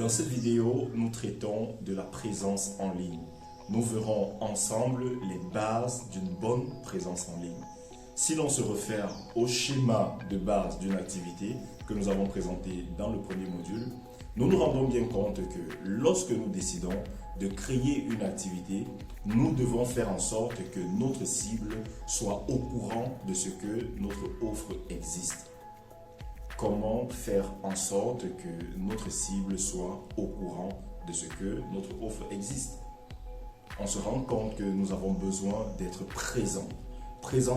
Dans cette vidéo, nous traitons de la présence en ligne. Nous verrons ensemble les bases d'une bonne présence en ligne. Si l'on se réfère au schéma de base d'une activité que nous avons présenté dans le premier module, nous nous rendons bien compte que lorsque nous décidons de créer une activité, nous devons faire en sorte que notre cible soit au courant de ce que notre offre existe. Comment faire en sorte que notre cible soit au courant de ce que notre offre existe? On se rend compte que nous avons besoin d'être présents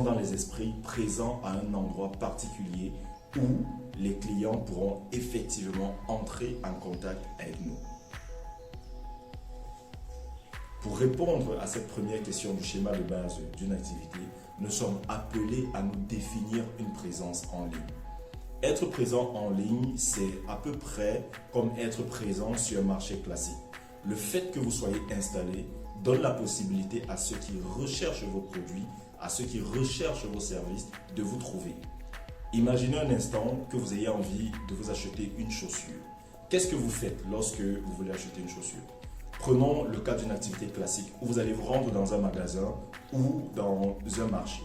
dans les esprits, présents à un endroit particulier où les clients pourront effectivement entrer en contact avec nous. Pour répondre à cette première question du schéma de base d'une activité, nous sommes appelés à nous définir une présence en ligne. Être présent en ligne, c'est à peu près comme être présent sur un marché classique. Le fait que vous soyez installé donne la possibilité à ceux qui recherchent vos produits, à ceux qui recherchent vos services, de vous trouver. Imaginez un instant que vous ayez envie de vous acheter une chaussure. Qu'est-ce que vous faites lorsque vous voulez acheter une chaussure? Prenons le cas d'une activité classique où vous allez vous rendre dans un magasin ou dans un marché.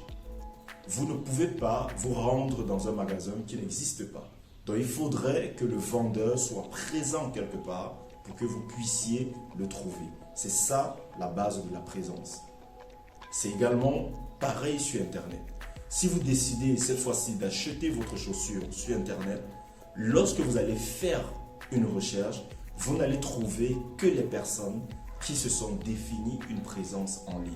Vous ne pouvez pas vous rendre dans un magasin qui n'existe pas. Donc il faudrait que le vendeur soit présent quelque part pour que vous puissiez le trouver. C'est ça la base de la présence. C'est également pareil sur Internet. Si vous décidez cette fois-ci d'acheter votre chaussure sur Internet, lorsque vous allez faire une recherche, vous n'allez trouver que les personnes qui se sont définies une présence en ligne.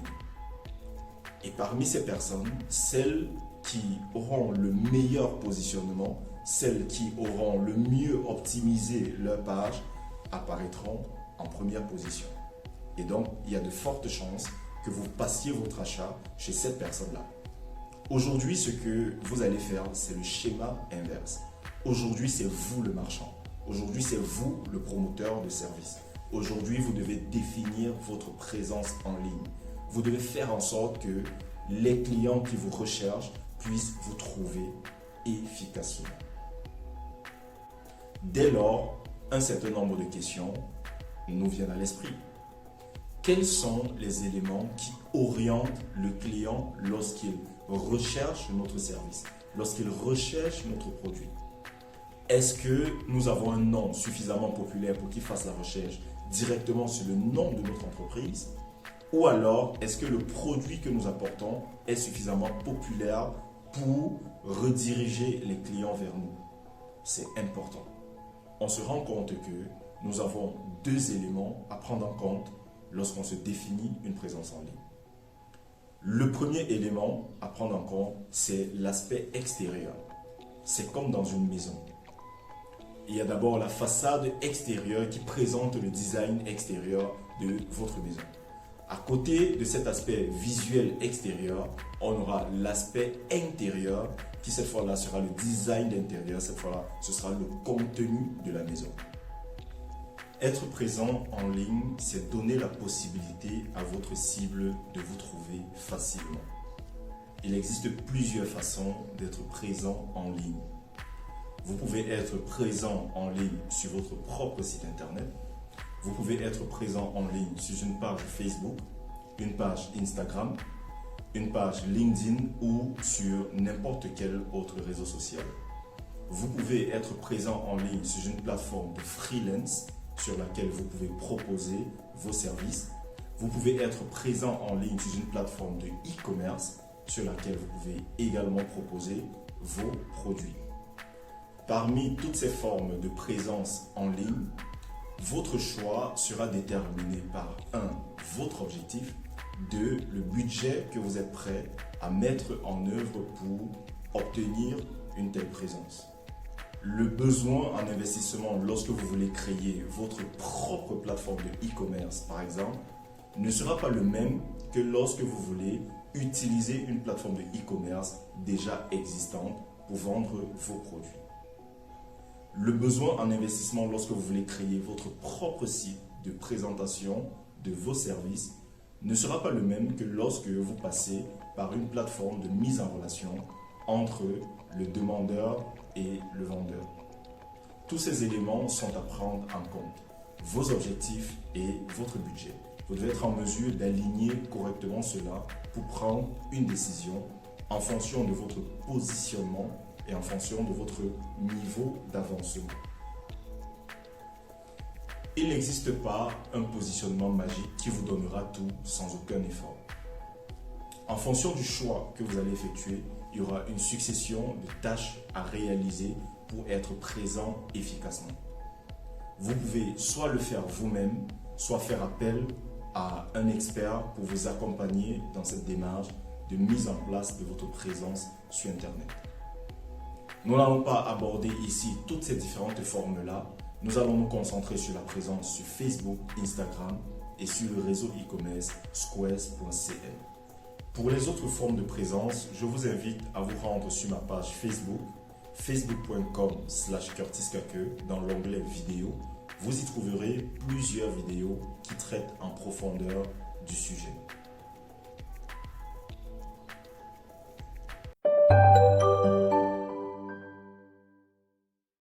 Et parmi ces personnes, celles qui auront le meilleur positionnement, celles qui auront le mieux optimisé leur page, apparaîtront en première position. Et donc, il y a de fortes chances que vous passiez votre achat chez cette personne-là. Aujourd'hui, ce que vous allez faire, c'est le schéma inverse. Aujourd'hui, c'est vous le marchand. Aujourd'hui, c'est vous le promoteur de service. Aujourd'hui, vous devez définir votre présence en ligne. Vous devez faire en sorte que les clients qui vous recherchent puissent vous trouver efficacement. Dès lors, un certain nombre de questions nous viennent à l'esprit. Quels sont les éléments qui orientent le client lorsqu'il recherche notre service, lorsqu'il recherche notre produit? Est-ce que nous avons un nom suffisamment populaire pour qu'il fasse la recherche directement sur le nom de notre entreprise? Ou alors, est-ce que le produit que nous apportons est suffisamment populaire pour rediriger les clients vers nous? C'est important. On se rend compte que nous avons deux éléments à prendre en compte lorsqu'on se définit une présence en ligne. Le premier élément à prendre en compte, c'est l'aspect extérieur. C'est comme dans une maison. Il y a d'abord la façade extérieure qui présente le design extérieur de votre maison. À côté de cet aspect visuel extérieur, on aura l'aspect intérieur qui cette fois-là sera le design d'intérieur. Cette fois-là, ce sera le contenu de la maison. Être présent en ligne, c'est donner la possibilité à votre cible de vous trouver facilement. Il existe plusieurs façons d'être présent en ligne. Vous pouvez être présent en ligne sur votre propre site internet. Vous pouvez être présent en ligne sur une page Facebook, une page Instagram, une page LinkedIn ou sur n'importe quel autre réseau social. Vous pouvez être présent en ligne sur une plateforme de freelance sur laquelle vous pouvez proposer vos services. Vous pouvez être présent en ligne sur une plateforme de e-commerce sur laquelle vous pouvez également proposer vos produits. Parmi toutes ces formes de présence en ligne, votre choix sera déterminé par 1. Votre objectif, 2. Le budget que vous êtes prêt à mettre en œuvre pour obtenir une telle présence. Le besoin en investissement lorsque vous voulez créer votre propre plateforme de e-commerce, par exemple, ne sera pas le même que lorsque vous voulez utiliser une plateforme de e-commerce déjà existante pour vendre vos produits. Le besoin en investissement lorsque vous voulez créer votre propre site de présentation de vos services ne sera pas le même que lorsque vous passez par une plateforme de mise en relation entre le demandeur et le vendeur. Tous ces éléments sont à prendre en compte. vos objectifs et votre budget. Vous devez être en mesure d'aligner correctement cela pour prendre une décision en fonction de votre positionnement et en fonction de votre niveau d'avancement. Il n'existe pas un positionnement magique qui vous donnera tout sans aucun effort. En fonction du choix que vous allez effectuer, il y aura une succession de tâches à réaliser pour être présent efficacement. Vous pouvez soit le faire vous-même, soit faire appel à un expert pour vous accompagner dans cette démarche de mise en place de votre présence sur Internet. Nous n'allons pas aborder ici toutes ces différentes formes-là. Nous allons nous concentrer sur la présence sur Facebook, Instagram et sur le réseau e-commerce squares.cl. Pour les autres formes de présence, je vous invite à vous rendre sur ma page Facebook, facebook.com/curtiskake dans l'onglet vidéo. Vous y trouverez plusieurs vidéos qui traitent en profondeur du sujet.